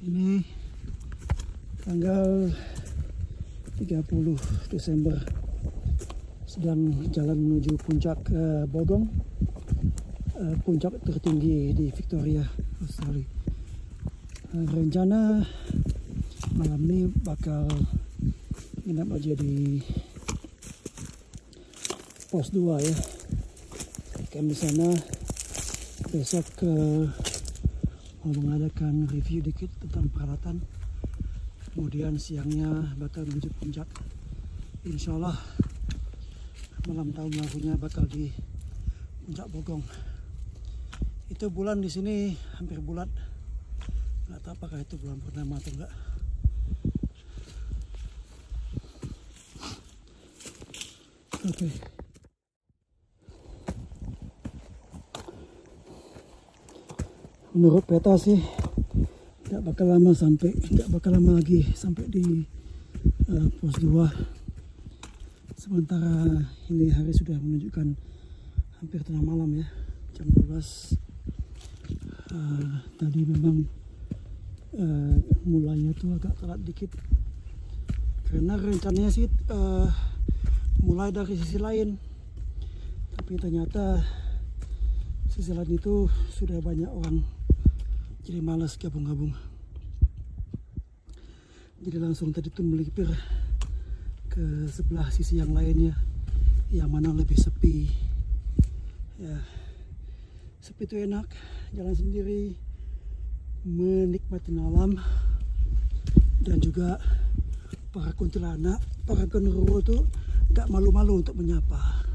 Ini tanggal 30 Desember, sedang jalan menuju puncak Bogong, puncak tertinggi di Victoria, Australia. Rencana malam ini bakal nginap aja di pos 2 ya. Camp di sana. Besok mau mengadakan review dikit tentang peralatan. Kemudian siangnya bakal menuju puncak. Insya Allah malam tahun barunya bakal di puncak Bogong. Itu bulan di sini hampir bulat. Nggak tahu apakah itu bulan purnama atau enggak. Oke. Menurut peta sih nggak bakal lama lagi sampai di pos 2. Sementara ini hari sudah menunjukkan hampir tengah malam ya, jam 12. Tadi memang mulainya tuh agak telat dikit karena rencananya sih mulai dari sisi lain, tapi ternyata sisi lain itu sudah banyak orang, jadi malas gabung-gabung. Jadi langsung tadi tuh melipir ke sebelah sisi yang lainnya, yang mana lebih sepi. Ya, sepi itu enak, jalan sendiri, menikmati alam, dan juga para kuntilanak, para genderuwo tuh gak malu-malu untuk menyapa.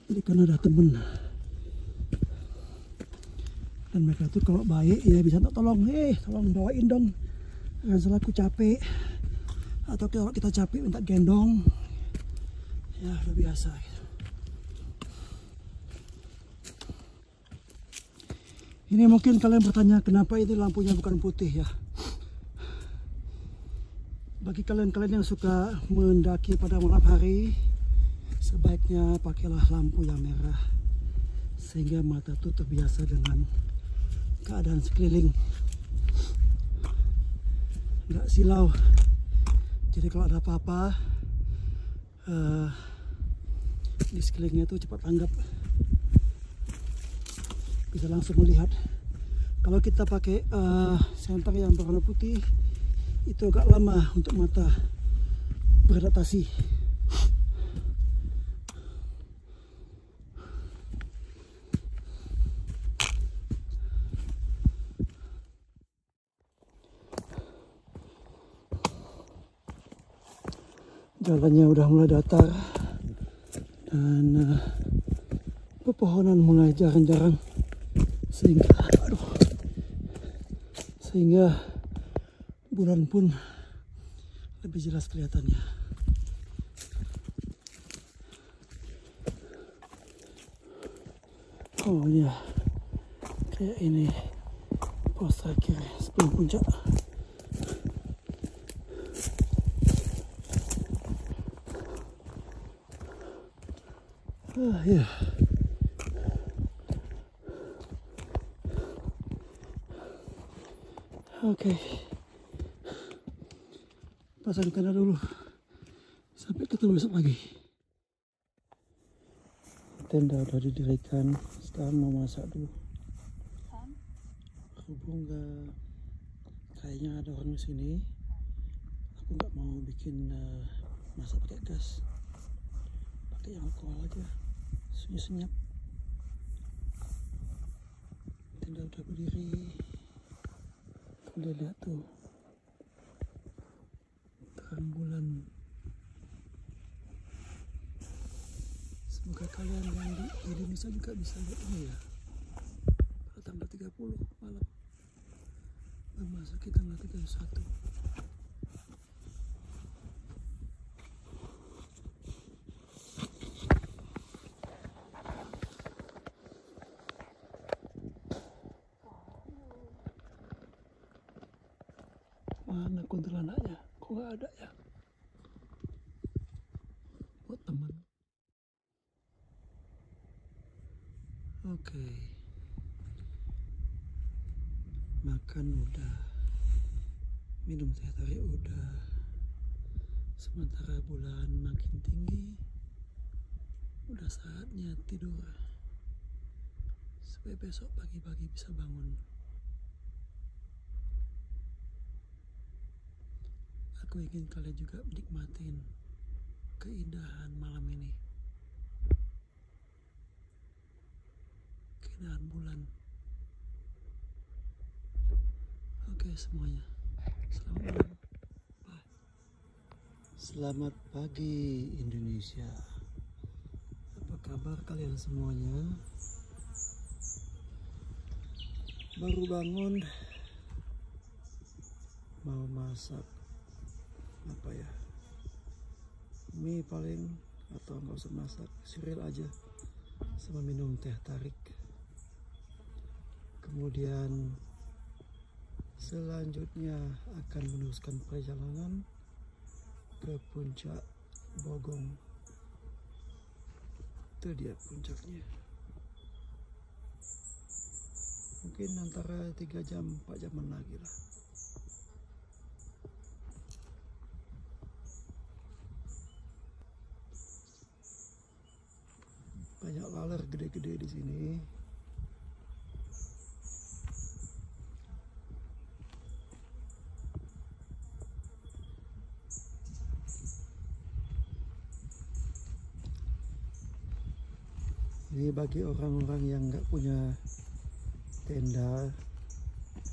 Jadi karena ada temen, dan mereka tuh kalau baik ya bisa tolong bawain dong, jangan salah aku capek, atau kalau kita capek minta gendong, ya udah biasa gitu. Ini mungkin kalian bertanya kenapa ini lampunya bukan putih ya. Bagi kalian yang suka mendaki pada malam hari, sebaiknya pakailah lampu yang merah sehingga mata tuh terbiasa dengan keadaan sekeliling, nggak silau. Jadi kalau ada apa-apa di sekelilingnya tuh cepat tanggap, bisa langsung melihat. Kalau kita pakai senter yang berwarna putih, itu agak lama untuk mata beradaptasi. Jalannya udah mulai datar dan pepohonan mulai jarang-jarang, sehingga bulan pun lebih jelas kelihatannya. Oh ya, kayak ini pos terakhir sebelum puncak. Ya. Oke. Pasang tenda dulu. Sampai ketemu besok pagi. Tenda udah didirikan. Sekarang mau masak dulu. Hubung kayaknya ada orang di sini. Aku nggak mau bikin masak pakai gas. Pakai yang alkohol aja. Senyap. Tenda udah berdiri. Kalian lihat tuh, terang bulan. Semoga kalian yang di Indonesia juga bisa lihat ini ya, pada tanggal 30 malam memasuki tanggal 31. Mana kuntilanaknya? Kok nggak ada ya? Buat teman. Oke. makan udah, minum teh tarik udah. Sementara bulan makin tinggi, udah saatnya tidur supaya besok pagi-pagi bisa bangun. Aku ingin kalian juga menikmatin keindahan malam ini, keindahan bulan. Oke semuanya, selamat malam. Bye. Selamat pagi Indonesia. Apa kabar kalian semuanya? Baru bangun, mau masak apa ya, mie paling, atau nggak usah masak, cereal aja sama minum teh tarik. Kemudian selanjutnya akan meneruskan perjalanan ke puncak Bogong. Itu dia puncaknya. Mungkin antara 3 jam 4 jaman lagi lah. Banyak laler gede-gede di sini. Ini bagi orang-orang yang nggak punya tenda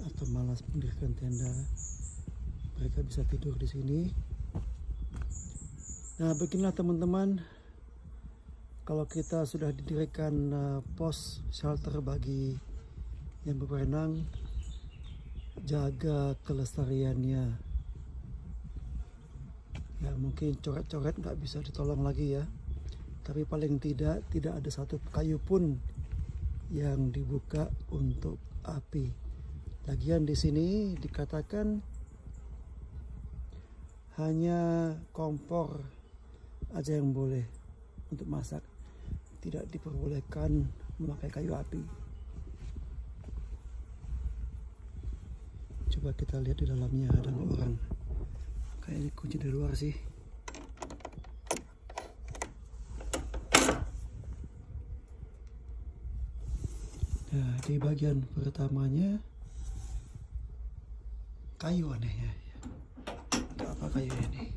atau malas mendirikan tenda, mereka bisa tidur di sini. Nah, beginilah teman-teman, kalau kita sudah didirikan pos shelter bagi yang berwenang, jaga kelestariannya. Ya mungkin coret-coret nggak bisa ditolong lagi ya, tapi paling tidak ada satu kayu pun yang dibuka untuk api. Lagian di sini dikatakan hanya kompor aja yang boleh untuk masak, tidak diperbolehkan memakai kayu api. Coba kita lihat di dalamnya ada orang. Kayaknya kunci dari luar sih. Nah, di bagian pertamanya kayu anehnya. Apa kayu ini?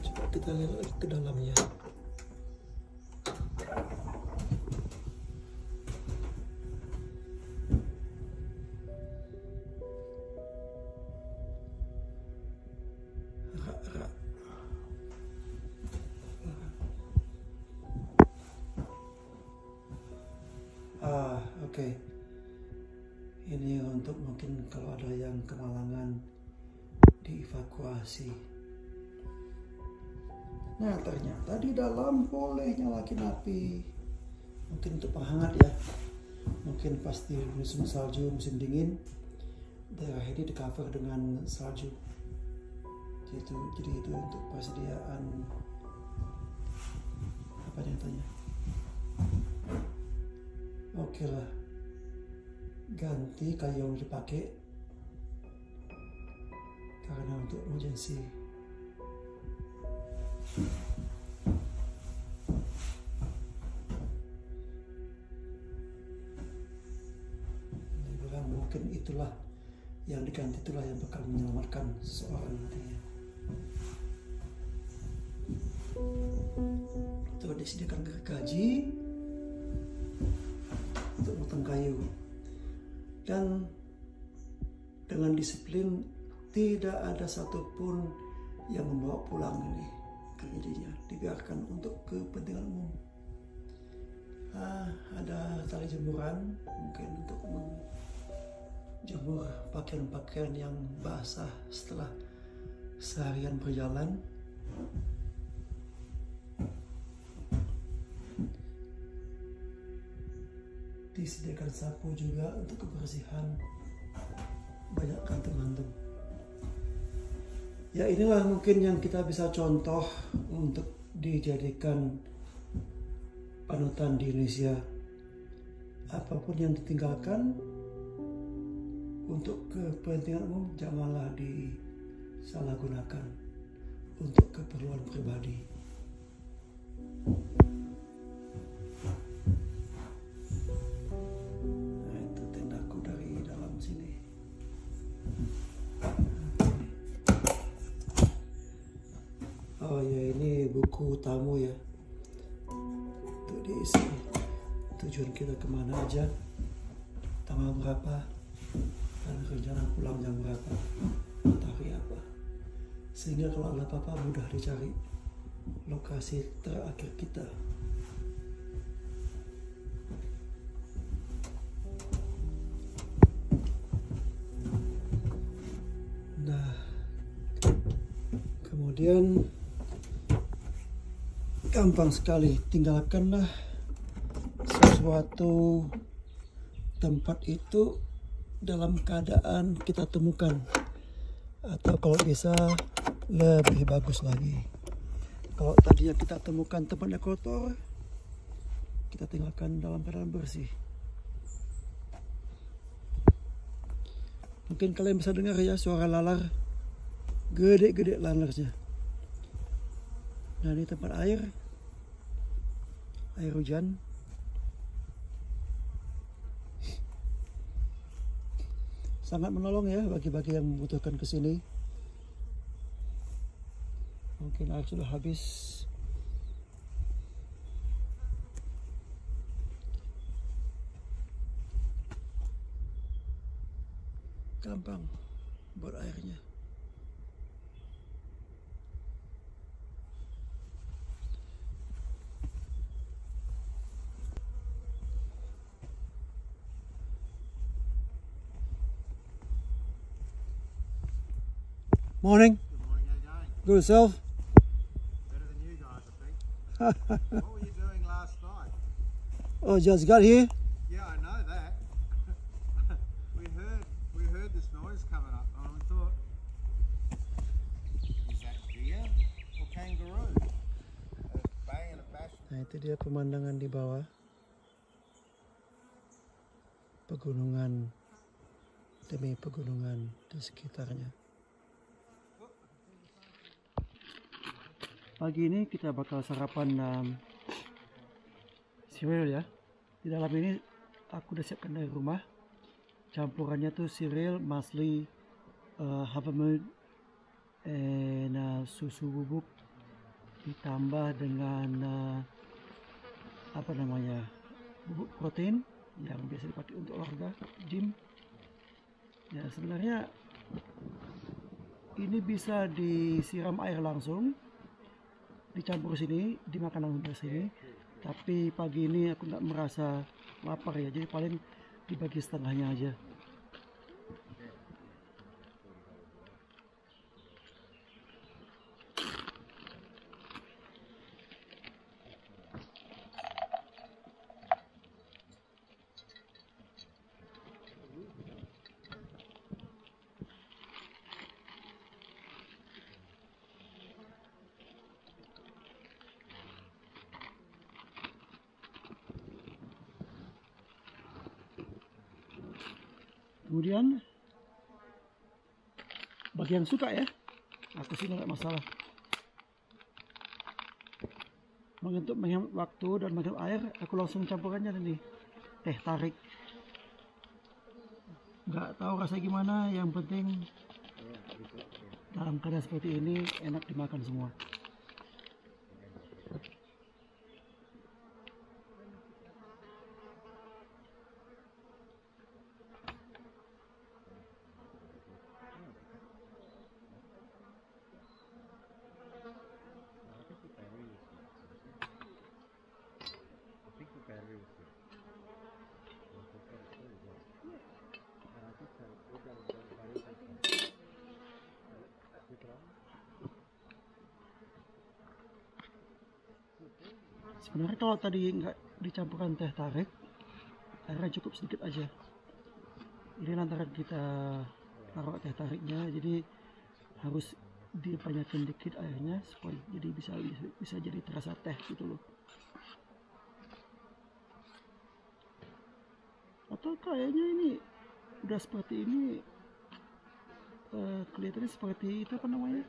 Coba kita lihat ke dalamnya. Rak-rak. Oke. Ini untuk mungkin kalau ada yang kemalangan dievakuasi. Nah, ternyata di dalam boleh nyalakin api. Mungkin untuk penghangat ya. Mungkin pasti musim salju, musim dingin, daerah ini di cover dengan salju. Jadi itu untuk persediaan apa nyatanya. Oke lah, ganti kayu yang dipakai karena untuk emergency. Dibilang mungkin itulah yang diganti, itulah yang bakal menyelamatkan seseorang nantinya. Itu disediakan gergaji untuk potong kayu, dan dengan disiplin tidak ada satupun yang membawa pulang ini gergajinya, dibiarkan untuk kepentingan umum. Ada tali jemuran mungkin untuk menjemur pakaian-pakaian yang basah setelah seharian berjalan. Disediakan sapu juga untuk kebersihan, banyak kantung-kantung. Ya inilah mungkin yang kita bisa contoh untuk dijadikan panutan di Indonesia. Apapun yang ditinggalkan, Untuk kepentingan umum janganlah disalahgunakan untuk keperluan pribadi. Nah, itu tendaku dari dalam sini. Oh ya, ini buku tamu ya, untuk diisi tujuan kita kemana aja, tanggal berapa, dan rencana pulang jam berapa, hari apa, sehingga kalau ada apa-apa mudah dicari lokasi terakhir kita. Nah, kemudian gampang sekali, tinggalkanlah sesuatu tempat itu dalam keadaan kita temukan, atau kalau bisa lebih bagus lagi. Kalau tadinya kita temukan tempatnya kotor, kita tinggalkan dalam keadaan bersih. Mungkin kalian bisa dengar ya suara lalar, gede-gede lalarnya. Nah, ini tempat air hujan. Sangat menolong ya bagi-bagi yang membutuhkan ke sini. Mungkin air sudah habis. Gampang buat airnya. Morning. Good morning, how you going? Good yourself? Better than you guys, I think. What were you doing last night? Oh, just got here. Yeah, I know that. we heard this noise coming up, and we thought, is that deer or kangaroo? Bang and a bash. Nah, itu dia pemandangan di bawah. Pegunungan demi pegunungan di sekitarnya. Pagi ini kita bakal sarapan cereal ya. Di dalam ini aku udah siapkan dari rumah. Campurannya tuh cereal, muesli, havermut, susu bubuk ditambah dengan bubuk protein yang biasa dipakai untuk olahraga, gym. Ya, sebenarnya ini bisa disiram air langsung, dicampur sini, dimakan langsung dari sini. Tapi pagi ini aku nggak merasa lapar ya, jadi paling dibagi setengahnya aja. Kemudian bagi yang suka ya, aku sih nggak masalah. Untuk menghemat waktu dan menghemat air, aku langsung campurannya nih, teh tarik. Nggak tahu rasanya gimana, yang penting dalam keadaan seperti ini enak dimakan semua. Sebenarnya kalau tadi nggak dicampurkan teh tarik, airnya cukup sedikit aja. Ini lantaran kita taruh teh tariknya, jadi harus dibanyakin dikit airnya supaya jadi bisa jadi terasa teh gitu loh. Atau kayaknya ini udah seperti ini, kelihatannya seperti itu apa namanya,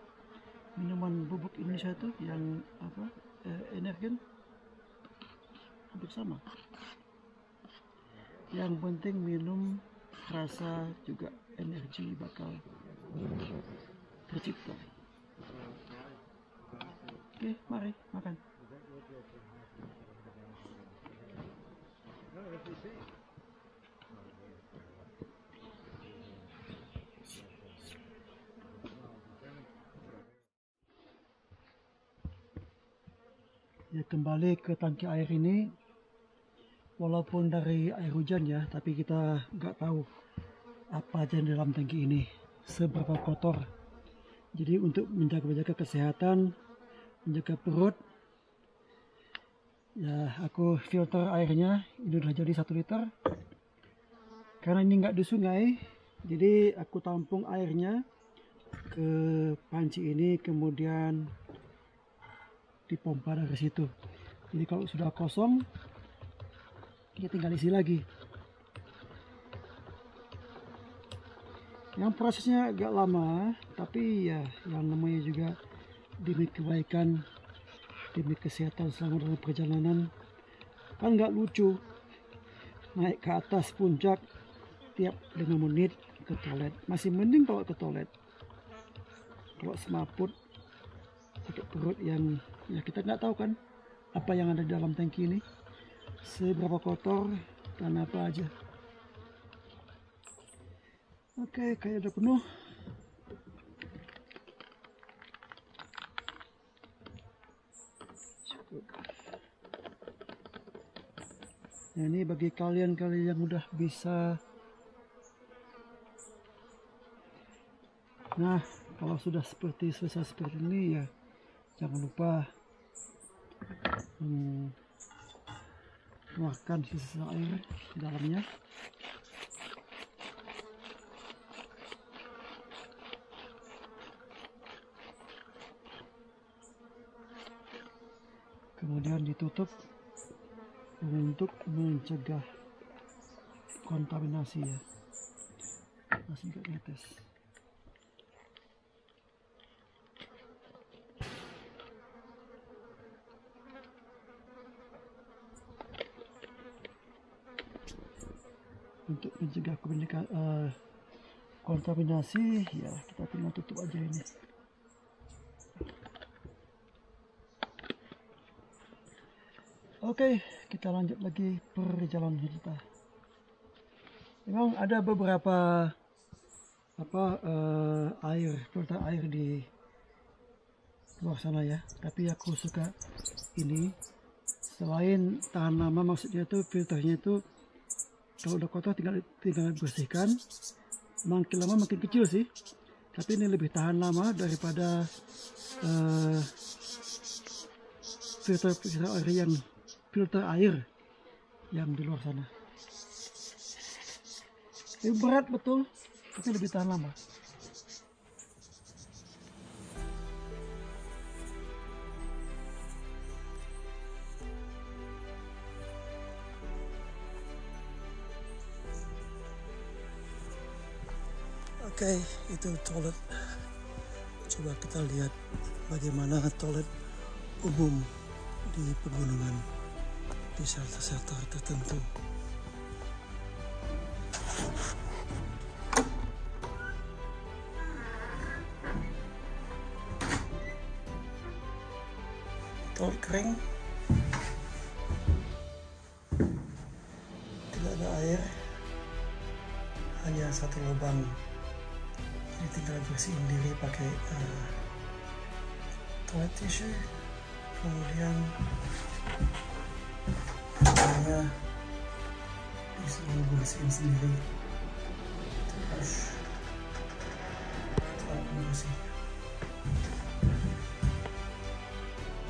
minuman bubuk Indonesia itu yang apa, Energen, hampir sama. Yang penting minum, rasa juga energi bakal tercipta. Oke, mari makan. Ya, kembali ke tangki air ini, walaupun dari air hujan ya, tapi kita nggak tahu apa aja di dalam tangki ini, seberapa kotor. Jadi untuk menjaga kesehatan, menjaga perut, ya aku filter airnya. Ini udah jadi 1 liter. Karena ini nggak di sungai, jadi aku tampung airnya ke panci ini, kemudian dipompa dari situ. Jadi kalau sudah kosong, kita tinggal isi lagi. Yang prosesnya agak lama, tapi ya yang namanya juga demi kebaikan, demi kesehatan selama dalam perjalanan. Kan nggak lucu naik ke atas puncak tiap 5 menit ke toilet. Masih mending kalau ke toilet. Kalau semaput, sakit perut yang ya kita nggak tahu kan apa yang ada di dalam tangki ini, seberapa kotor dan apa aja. Oke, kayak udah penuh. Cukup. Nah, ini bagi kalian yang udah bisa. Nah, kalau sudah selesai seperti ini ya, jangan lupa keluarkan sisa air di dalamnya. Kemudian ditutup untuk mencegah kontaminasi ya, masih nggak netes. Untuk mencegah kontaminasi ya, kita tinggal tutup aja ini. Oke, kita lanjut lagi perjalanan kita. Memang ada beberapa filter air di luar sana ya, tapi aku suka ini. Selain tahan lama, maksudnya itu filternya itu kalau udah kotor tinggal bersihkan. Makin lama makin kecil sih, tapi ini lebih tahan lama daripada filter air yang di luar sana. Ini berat betul, tapi lebih tahan lama. Oke, itu toilet. Coba kita lihat bagaimana toilet umum di pegunungan, di shelter-shelter tertentu. Toilet kering, tidak ada air, hanya satu lubang. Jadi tinggal bersihin diri pakai toilet tisu, kemudian hanya disuruh bersihin sendiri. Terus bersih.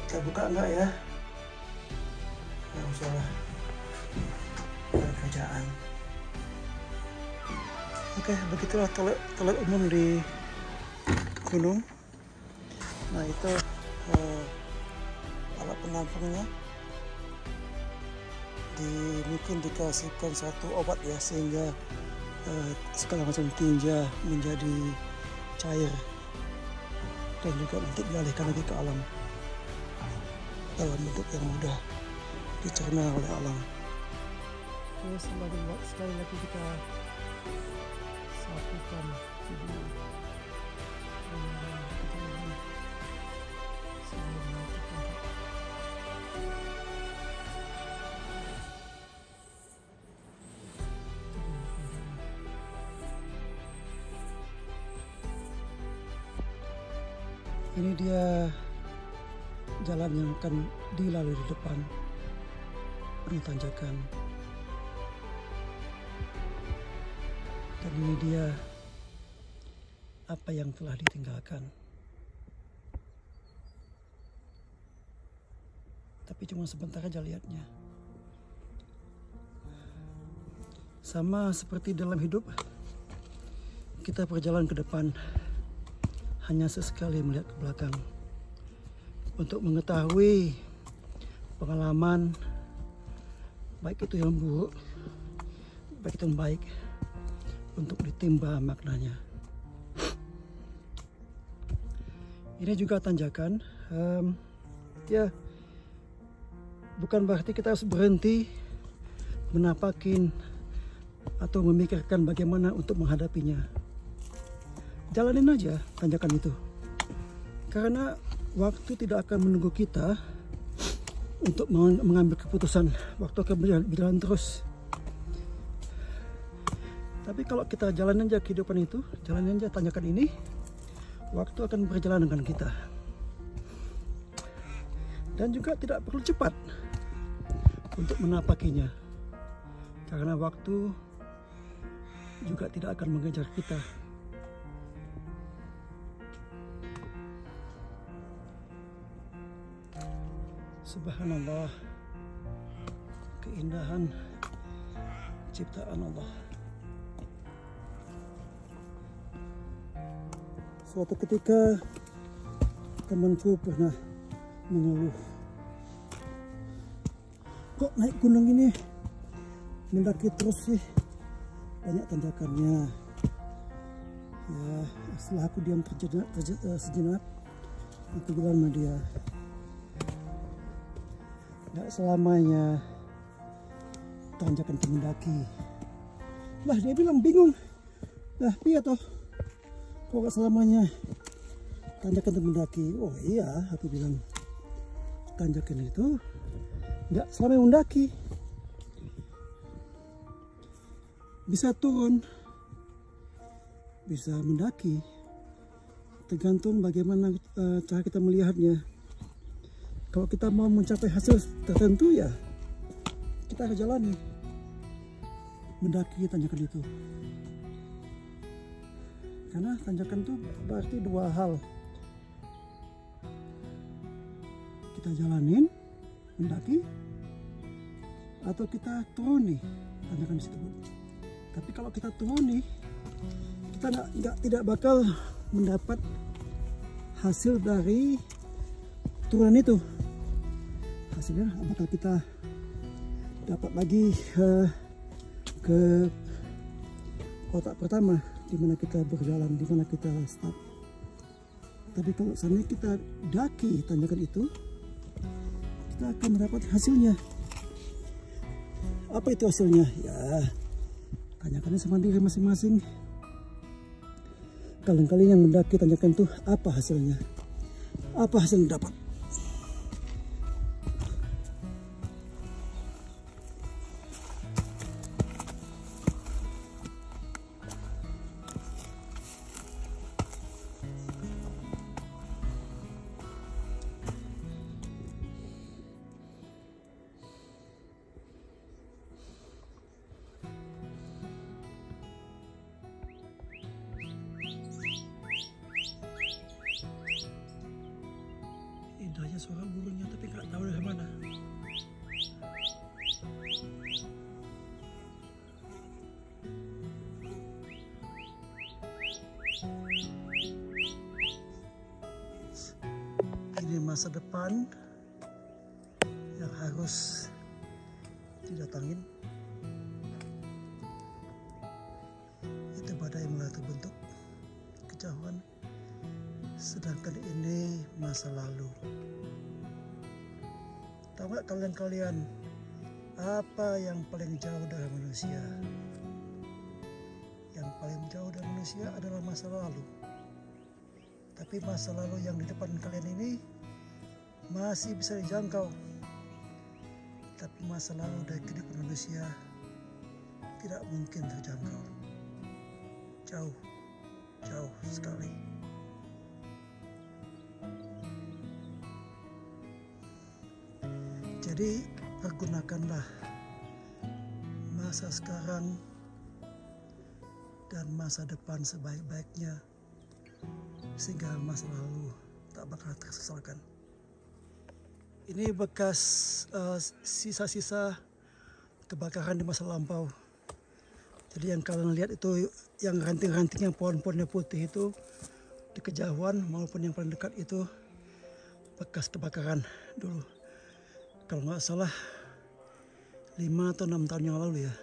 Kita buka enggak ya? Nggak usah lah, ada kerjaan. Oke, begitulah toilet umum di gunung. Nah, itu alat penampungnya. Mungkin dikasihkan satu obat ya, sehingga segala macam tinja menjadi cair dan juga nanti dialihkan lagi ke alam dalam bentuk yang mudah dicerna oleh alam. Terus sekali lagi kita sapukan video sebelum menentukan. Ini dia jalan yang akan dilalui di depan, penuh tanjakan. Dan ini dia apa yang telah ditinggalkan. Tapi cuma sebentar aja lihatnya. Sama seperti dalam hidup, kita berjalan ke depan hanya sesekali melihat ke belakang untuk mengetahui pengalaman, baik itu yang buruk, baik itu yang baik, untuk ditimba maknanya. Ini juga tanjakan, ya bukan berarti kita harus berhenti menapakin atau memikirkan bagaimana untuk menghadapinya. Jalanin aja tanjakan itu, karena waktu tidak akan menunggu kita untuk mengambil keputusan. Waktu akan berjalan terus. Tapi kalau kita jalanin aja kehidupan itu, jalanin aja tanjakan ini, waktu akan berjalan dengan kita. Dan juga tidak perlu cepat untuk menapakinya, karena waktu juga tidak akan mengejar kita. Subhanallah, keindahan ciptaan Allah. Suatu ketika temanku pernah mengeluh, kok naik gunung ini mendaki terus sih, banyak tanjakannya. Ya, setelah aku diam sejenak, aku bilang sama dia, nggak selamanya tanjakan itu mendaki. Lah dia bilang bingung. Lah piye toh? Kok nggak selamanya tanjakan itu mendaki? Oh iya, aku bilang tanjakan itu nggak selamanya mendaki. Bisa turun, bisa mendaki. Tergantung bagaimana cara kita melihatnya. Kalau kita mau mencapai hasil tertentu, ya kita harus jalani mendaki tanjakan itu. Karena tanjakan itu berarti dua hal. Kita jalanin, mendaki, atau kita turuni tanjakan tersebut. Tapi kalau kita turuni, kita tidak bakal mendapat hasil dari turunan itu. Hasilnya apakah kita dapat lagi ke kotak pertama di mana kita berjalan, di mana kita start. Tapi kalau seandainya kita daki tanjakan itu, kita akan mendapat hasilnya. Apa itu hasilnya? Ya, tanyakannya sama diri masing-masing. Kalian yang mendaki tanjakan itu, apa hasilnya? Apa hasil yang dapat? Indahnya suara burungnya, tapi nggak tahu dari mana. Ini masa depan yang harus didatangin. masa lalu. Tahu nggak kalian apa yang paling jauh dari manusia? Yang paling jauh dari manusia adalah masa lalu. Tapi masa lalu yang di depan kalian ini masih bisa dijangkau. Tapi masa lalu dari kehidupan manusia tidak mungkin terjangkau. Jauh, jauh sekali. Jadi pergunakanlah masa sekarang dan masa depan sebaik-baiknya, sehingga masa lalu tak bakal tersesalkan. Ini bekas sisa-sisa kebakaran di masa lampau. Jadi yang kalian lihat itu yang ranting-ranting yang pohon-pohonnya putih itu di kejauhan maupun yang paling dekat itu bekas kebakaran dulu. Kalau nggak salah 5 atau 6 tahun yang lalu ya.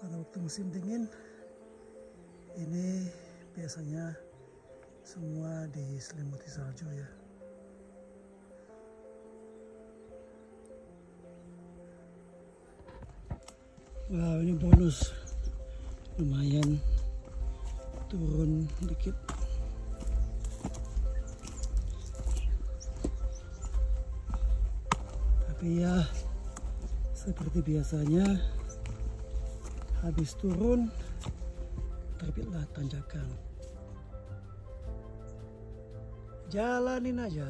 Pada waktu musim dingin ini biasanya semua diselimuti salju ya. Wow, ini bonus lumayan turun dikit. Tapi ya seperti biasanya habis turun terbitlah tanjakan. Jalanin aja.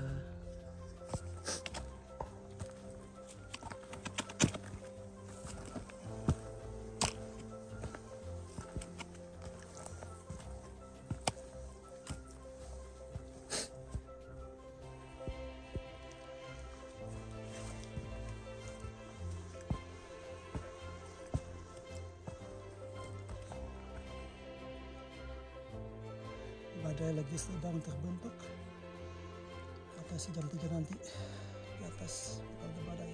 Badai lagi sedang terbentuk. Atas jam 3 nanti di atas ada badai.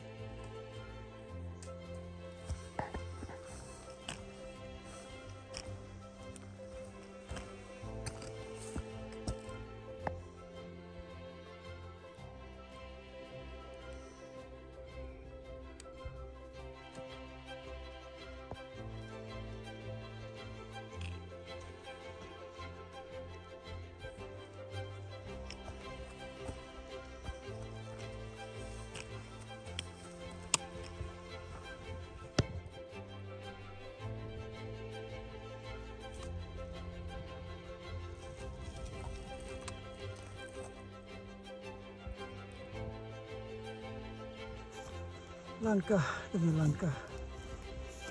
Langkah demi langkah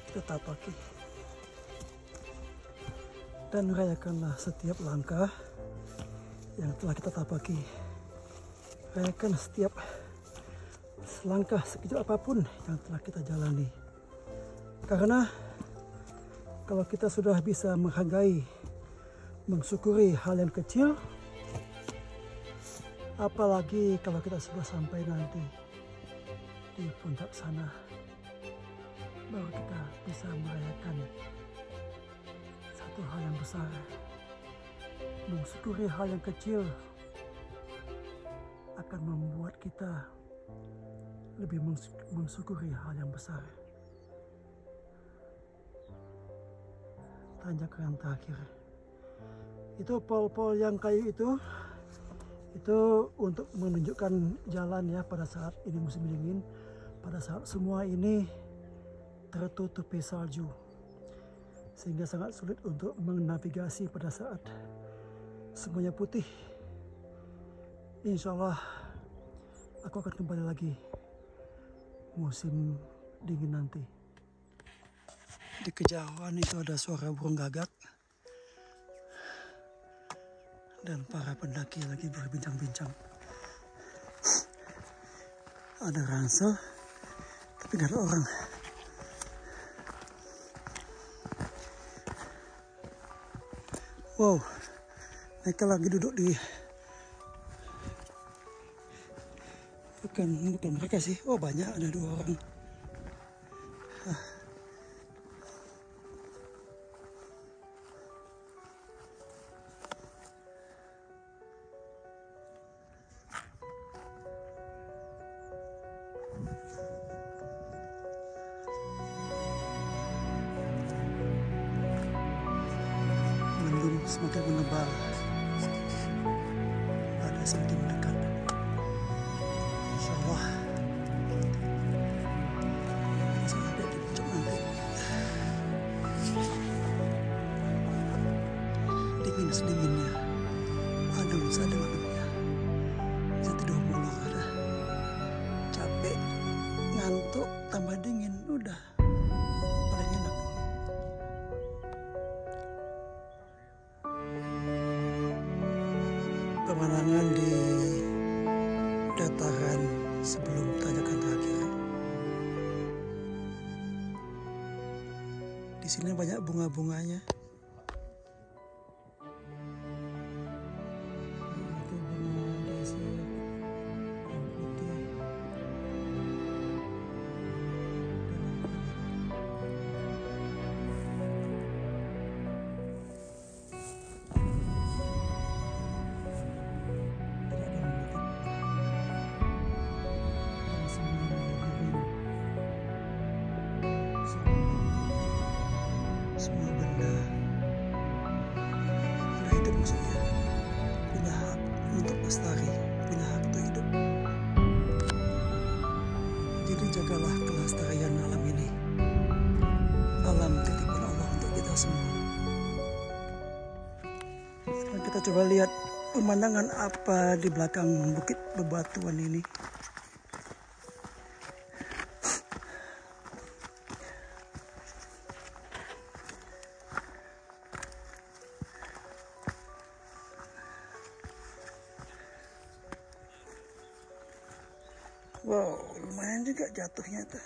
kita tapaki dan rayakanlah setiap langkah yang telah kita tapaki. Rayakan setiap langkah sekecil apapun yang telah kita jalani, karena kalau kita sudah bisa menghargai, mensyukuri hal yang kecil, apalagi kalau kita sudah sampai nanti di puncak sana, baru kita bisa merayakan satu hal yang besar. Mensyukuri hal yang kecil akan membuat kita lebih mensyukuri hal yang besar. Tanjakan yang terakhir itu pol-pol yang kayu itu untuk menunjukkan jalan ya pada saat ini musim dingin, pada saat semua ini tertutupi salju, sehingga sangat sulit untuk menavigasi pada saat semuanya putih. Insya Allah aku akan kembali lagi musim dingin nanti. Di kejauhan itu ada suara burung gagak dan para pendaki lagi berbincang-bincang. Ada ransel, tapi gak ada orang. Wow, mereka lagi duduk di... Bukan mereka sih. Oh banyak, ada 2 orang. mendung semakin menebal. Ada semakin mendekat. Insya Allah sampai di puncak nanti. Dingin-dinginnya. Aduh, sadar ademnya. Bisa tidur molor ada. Capek, ngantuk, tambah dingin, udah paling enak. Pemandangan di dataran sebelum tanjakan terakhir. Di sini banyak bunga-bunganya. Itu bunga desi yang putih. Semua benda hidup maksudnya punya hak untuk lestari, punya hak untuk hidup. Jadi jagalah kelestarian alam ini. Alam titipan Allah untuk kita semua. Sekarang kita coba lihat pemandangan apa di belakang bukit bebatuan ini. Wow, lumayan juga jatuhnya tuh.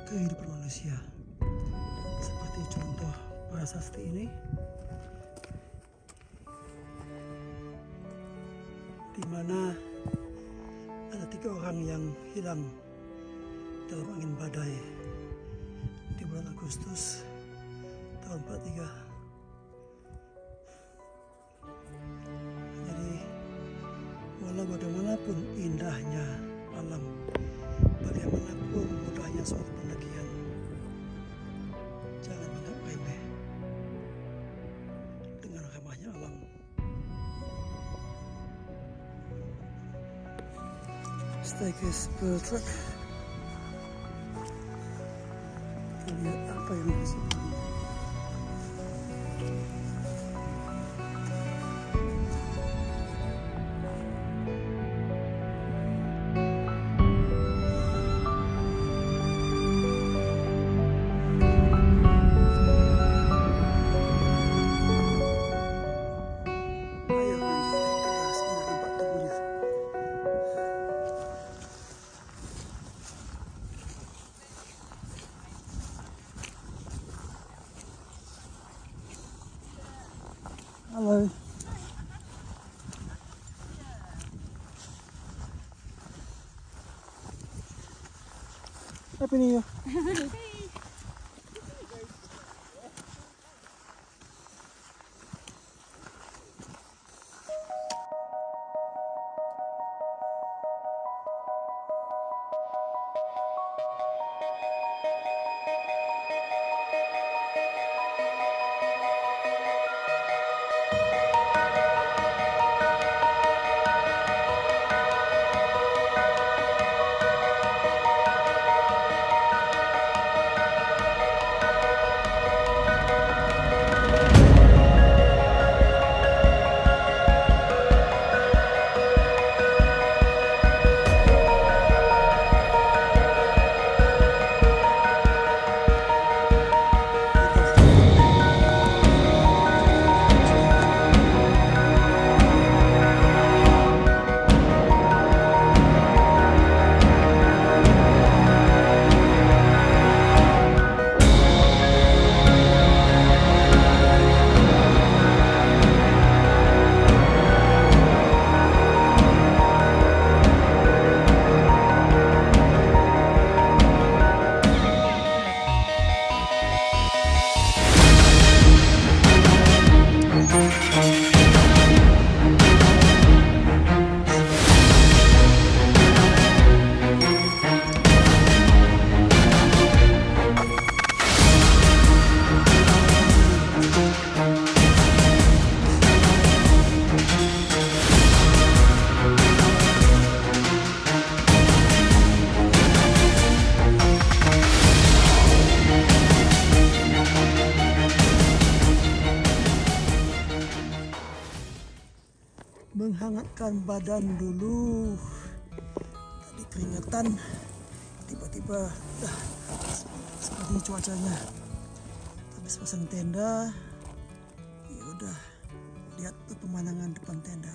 Kehidupan manusia seperti contoh prasasti ini, di mana ada 3 orang yang hilang dalam angin badai di bulan Agustus tahun 43. Jadi walau bagaimanapun indahnya alam, bagaimanapun mudahnya suatu pendakian, jangan menganggap remeh dengan ramahnya alam. Stegis Bertrek. Kita lihat apa yang di sini. Halo. Happy New Year. hangatkan badan dulu. Tadi keringetan, tiba-tiba seperti cuacanya. Habis pasang tenda, ya udah lihat tuh pemandangan depan tenda,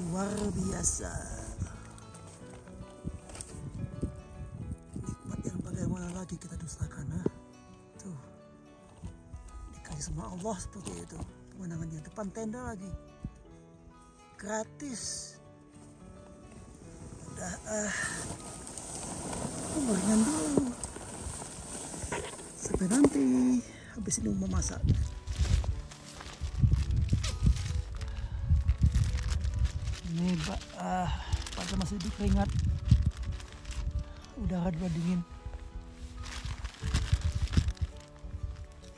luar biasa. Nikmat yang bagaimana lagi kita dustakan, tuh dikasih sama Allah seperti itu. Pemandangannya depan tenda lagi, gratis. Udah meringan dulu sampai nanti habis ini mau masak. Ini pada masih dikeringat, udara juga dingin.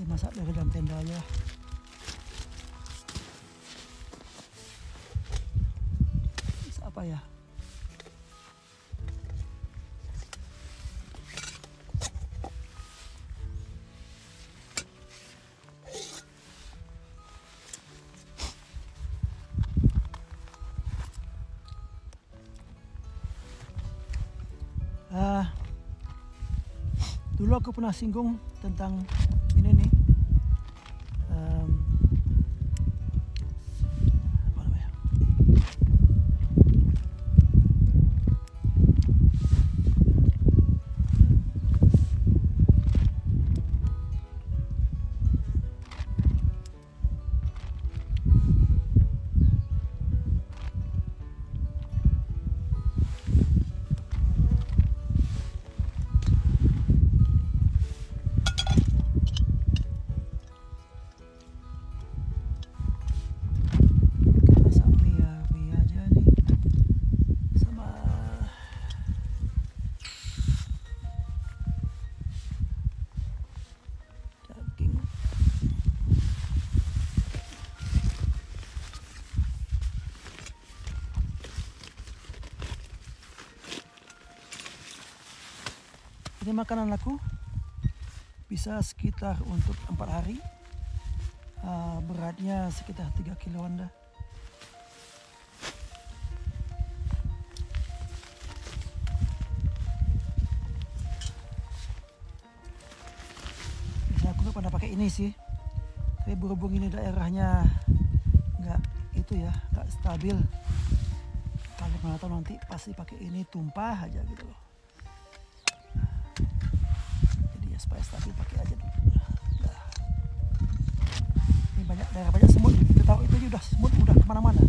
Masak dari dalam tenda aja. Apa ya? Dulu aku pernah singgung tentang ini nih. Ini makanan aku bisa sekitar untuk 4 hari. Beratnya sekitar 3 kiloan dah. Biasanya aku nggak pernah pakai ini sih, tapi berhubung ini daerahnya nggak stabil. Kalau mana tahu nanti pasti pakai ini tumpah aja gitu loh. Supaya stabil pakai aja dulu. Ini daerah banyak semut, kita tahu itu udah semut udah kemana-mana.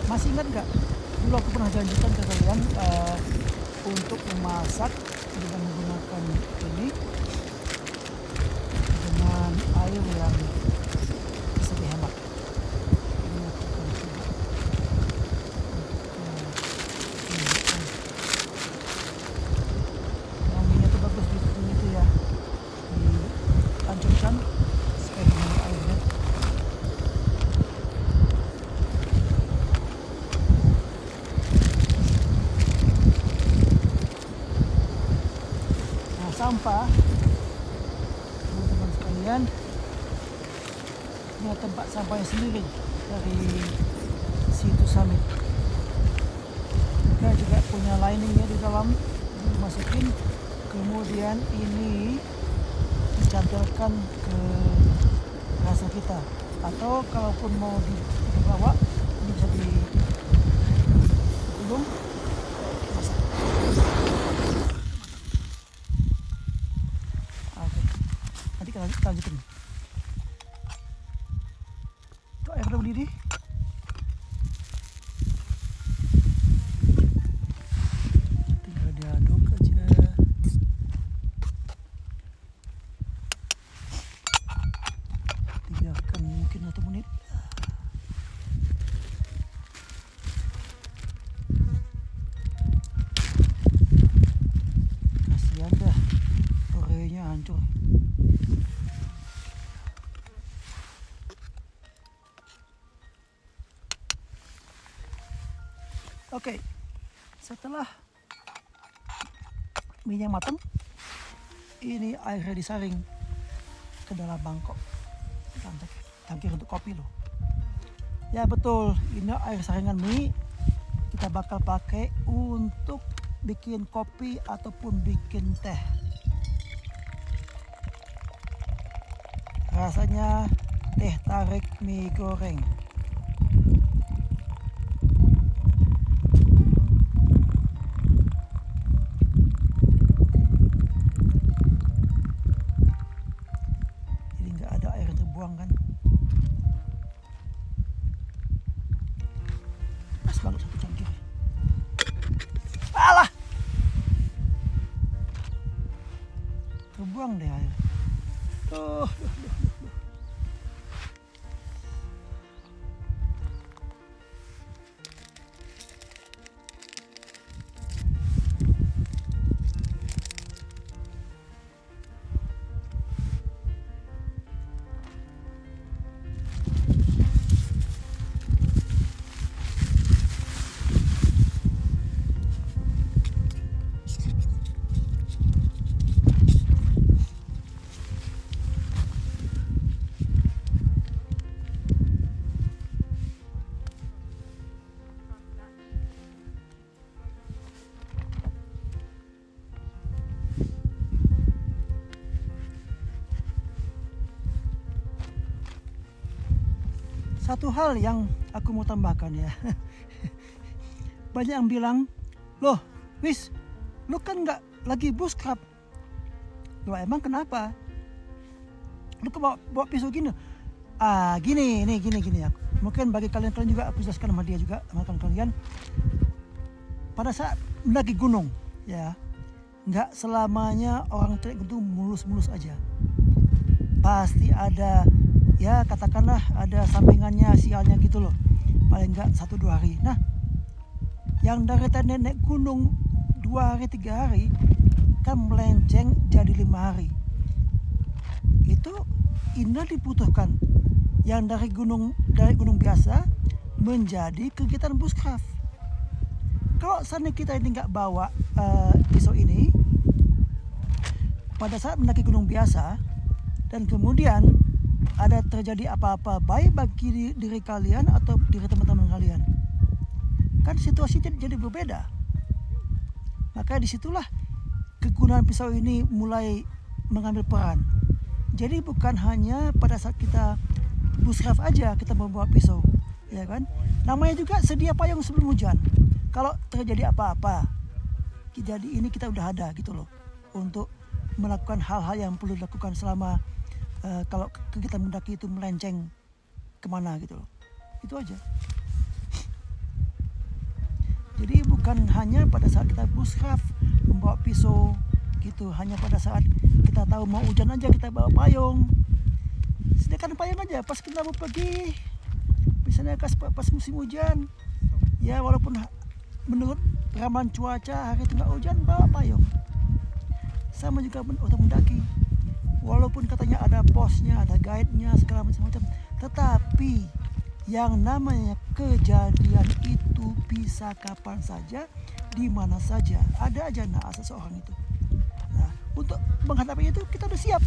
Masih ingat nggak? Dulu aku pernah janjikan ke kalian untuk memasak dengan menggunakan ini dengan air yang bisa dihemat. Ini aku akan coba. Wanginya tuh bagus di sini tuh ya, dihancurkan supaya dihemat airnya. Sampah, teman-teman sekalian, ini tempat sampahnya sendiri dari situ Summit. Mereka juga punya liningnya di dalam, dimasukin, kemudian ini dicantelkan ke rasa kita, atau kalaupun mau dibawa ini bisa belum? Masak. Oke, nanti kita lanjutin. Tuh air udah mendidih. Tinggal diaduk aja. Biarkan mungkin 1 menit. Kasihan dah, orenya hancur. Oke, setelah minyak matang, ini airnya disaring ke dalam mangkok. Tangkir untuk kopi loh. Ya betul, ini air saringan mie kita bakal pakai untuk bikin kopi ataupun bikin teh. Rasanya teh tarik mie goreng. Jadi nggak ada air yang terbuang kan. Pas banget 1 cangkir. Alah! Terbuang deh air. Duh. Satu hal yang aku mau tambahkan ya. Banyak yang bilang, loh Wis, lu kan nggak lagi bushcraft. Loh emang kenapa? Lu kok bawa pisau gini? Gini ya. Mungkin bagi kalian juga aku jelaskan sama dia juga, sama kalian. Pada saat mendaki gunung, ya, nggak selamanya orang trek itu mulus-mulus aja. Pasti ada, ya katakanlah ada sampingannya, sialnya gitu loh. Paling nggak 1-2 hari. Nah, yang dari tadi naik gunung 2 hari 3 hari kan melenceng jadi 5 hari. Itu Ina dibutuhkan yang dari gunung biasa menjadi kegiatan bushcraft. Kalau seandainya kita ini nggak bawa pisau ini pada saat mendaki gunung biasa dan kemudian ada terjadi apa-apa baik bagi diri kalian atau diri teman-teman kalian, kan situasi jadi berbeda. Makanya disitulah kegunaan pisau ini mulai mengambil peran. Jadi bukan hanya pada saat kita bushcraft aja kita membawa pisau, ya kan? Namanya juga sedia payung sebelum hujan. Kalau terjadi apa-apa, jadi ini kita udah ada gitu loh untuk melakukan hal-hal yang perlu dilakukan selama kalau kita mendaki itu melenceng kemana gitu loh. Itu aja. Jadi bukan hanya pada saat kita bushcraft membawa pisau gitu, hanya pada saat kita tahu mau hujan aja kita bawa payung. Sediakan payung aja pas kita mau pergi, misalnya pas musim hujan, ya walaupun menurut ramalan cuaca hari itu nggak hujan, bawa payung. Sama juga untuk mendaki, walaupun katanya ada posnya, ada guide-nya segala macam-macam, tetapi yang namanya kejadian itu bisa kapan saja, di mana saja, ada aja naas seseorang itu. Nah, untuk menghadapi itu kita udah siap.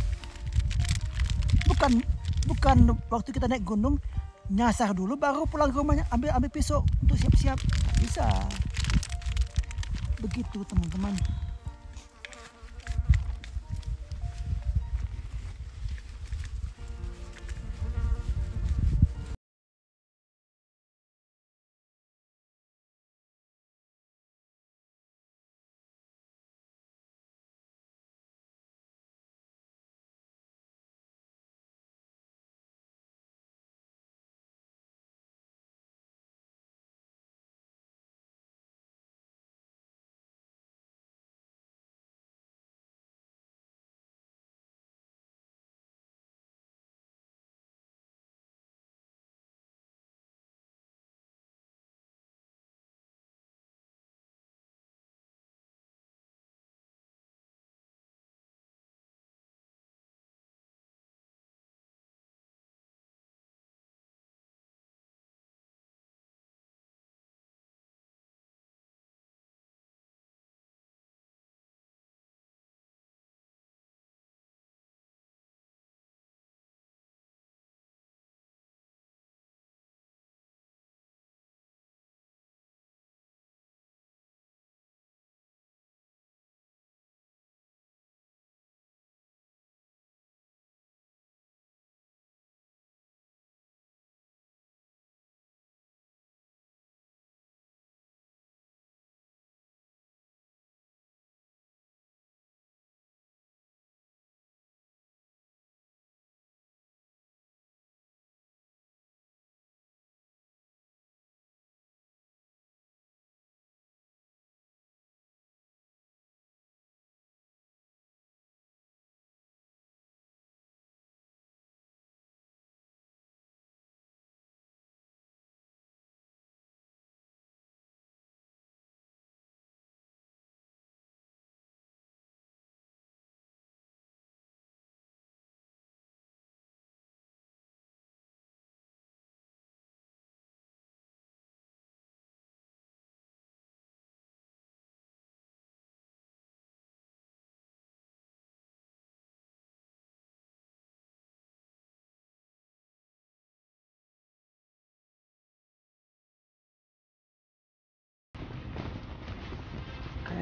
Bukan waktu kita naik gunung nyasar dulu baru pulang ke rumahnya ambil pisau untuk siap-siap. Nggak bisa. Begitu teman-teman.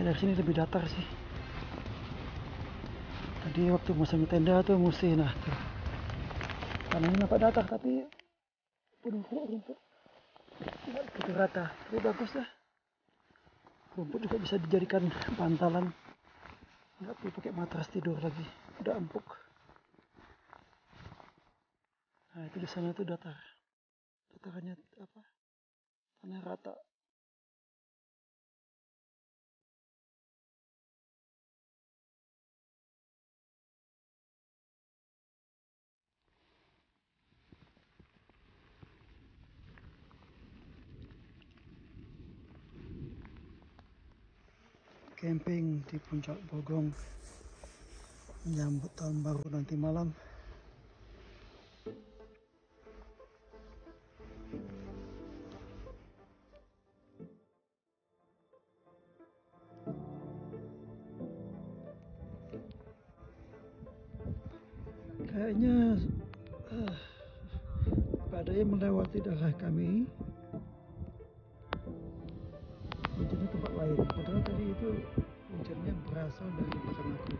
Kayak dari sini lebih datar sih. Tadi waktu masang tenda tuh mesti tuh. Tanahnya nampak datar tapi penuh rumput. Tidak begitu rata. Tapi bagus dah. Rumput juga bisa dijadikan bantalan. Nggak perlu pakai matras tidur lagi. Udah empuk. Nah itu di sana tuh datar. Datarannya apa? Tanah rata. Camping di Puncak Bogong menyambut tahun baru nanti malam. Kayaknya badai melewati daerah kami. Hujannya tempat lain. Padahal tadi itu hujannya berasal dari belakang aku.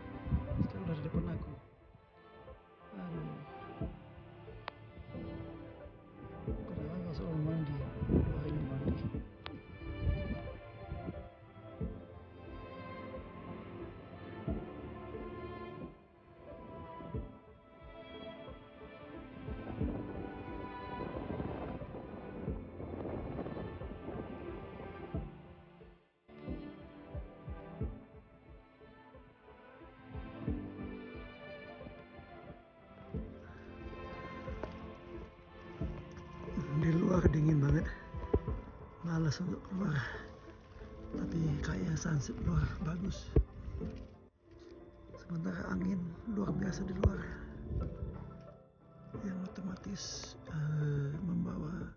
Sekarang dari depan aku. Aduh. Padahal nggak soal mandi. Dua hari mandi. Di luar dingin banget, males untuk keluar, tapi kayaknya sunset luar bagus. Sementara angin luar biasa di luar, yang otomatis membawa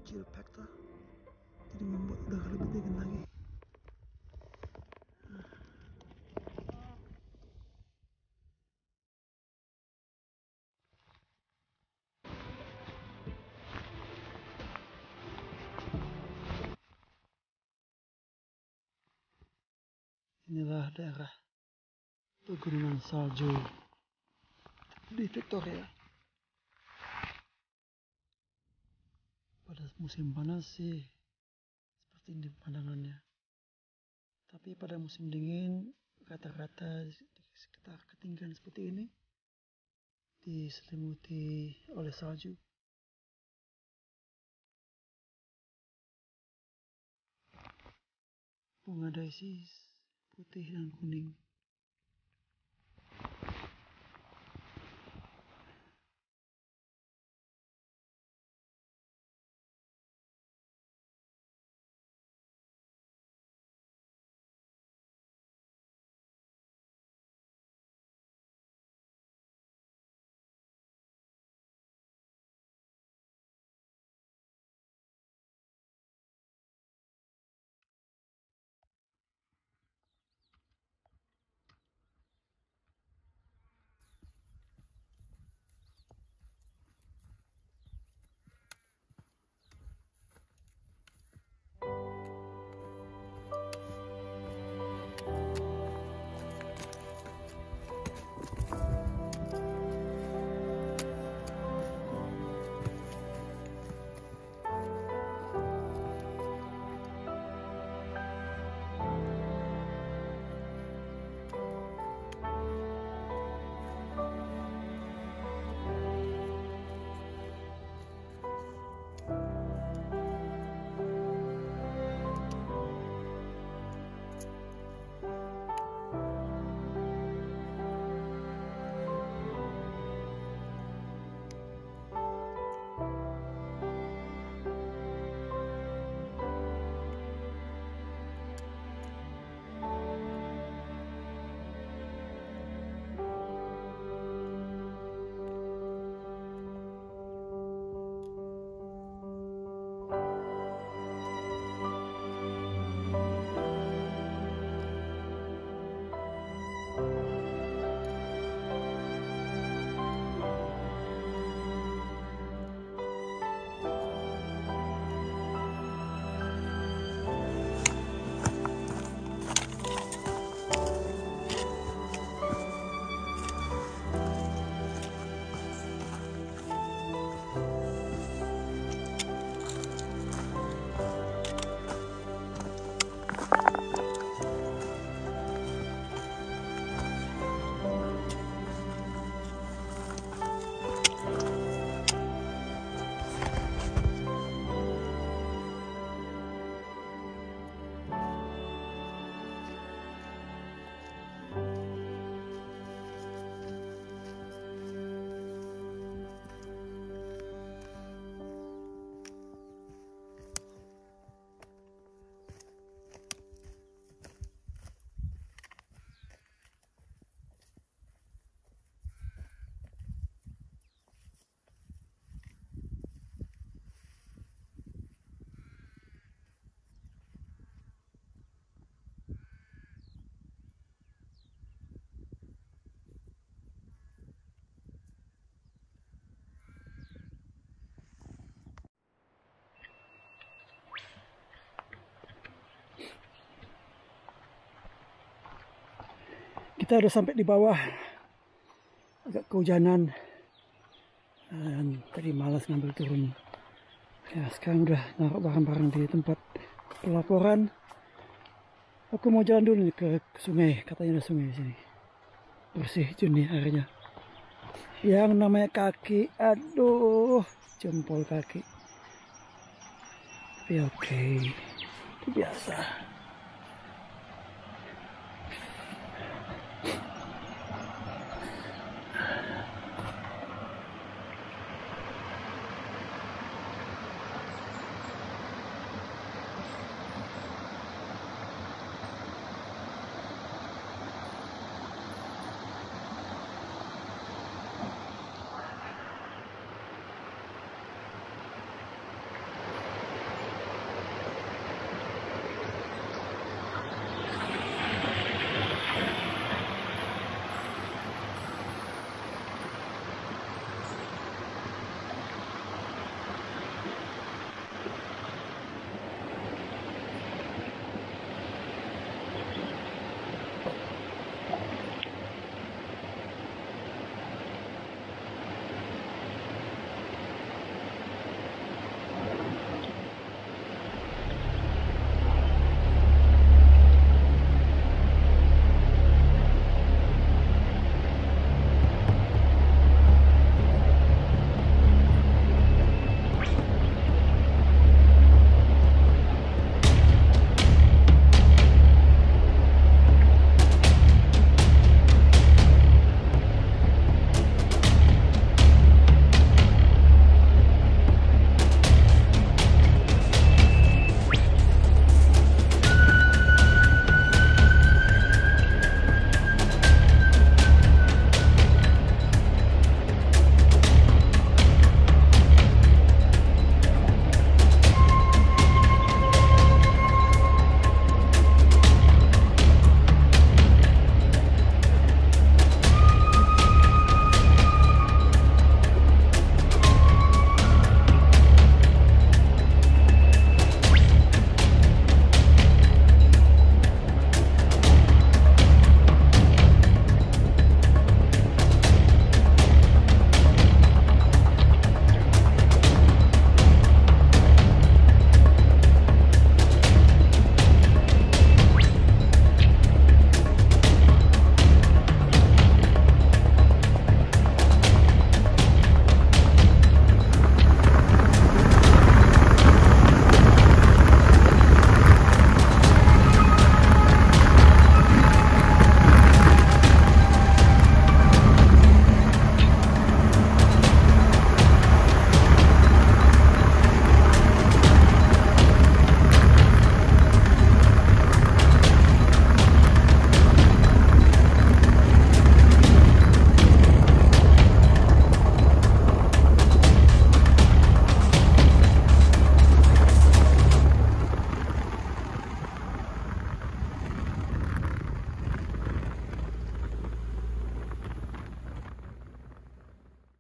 chill factor, jadi membuat udara lebih dingin lagi. Inilah daerah pegunungan salju di Victoria. Pada musim panas sih seperti ini pandangannya, tapi pada musim dingin rata-rata di sekitar ketinggian seperti ini diselimuti oleh salju. Bunga daisy putih dan kuning. Kita udah sampai di bawah, agak kehujanan dan tadi malas ngambil turun. Ya sekarang udah naruh barang-barang di tempat pelaporan. Aku mau jalan dulu nih ke sungai, katanya ada sungai di sini. Bersih jernih airnya. Yang namanya kaki, aduh, jempol kaki. Tapi oke, itu biasa.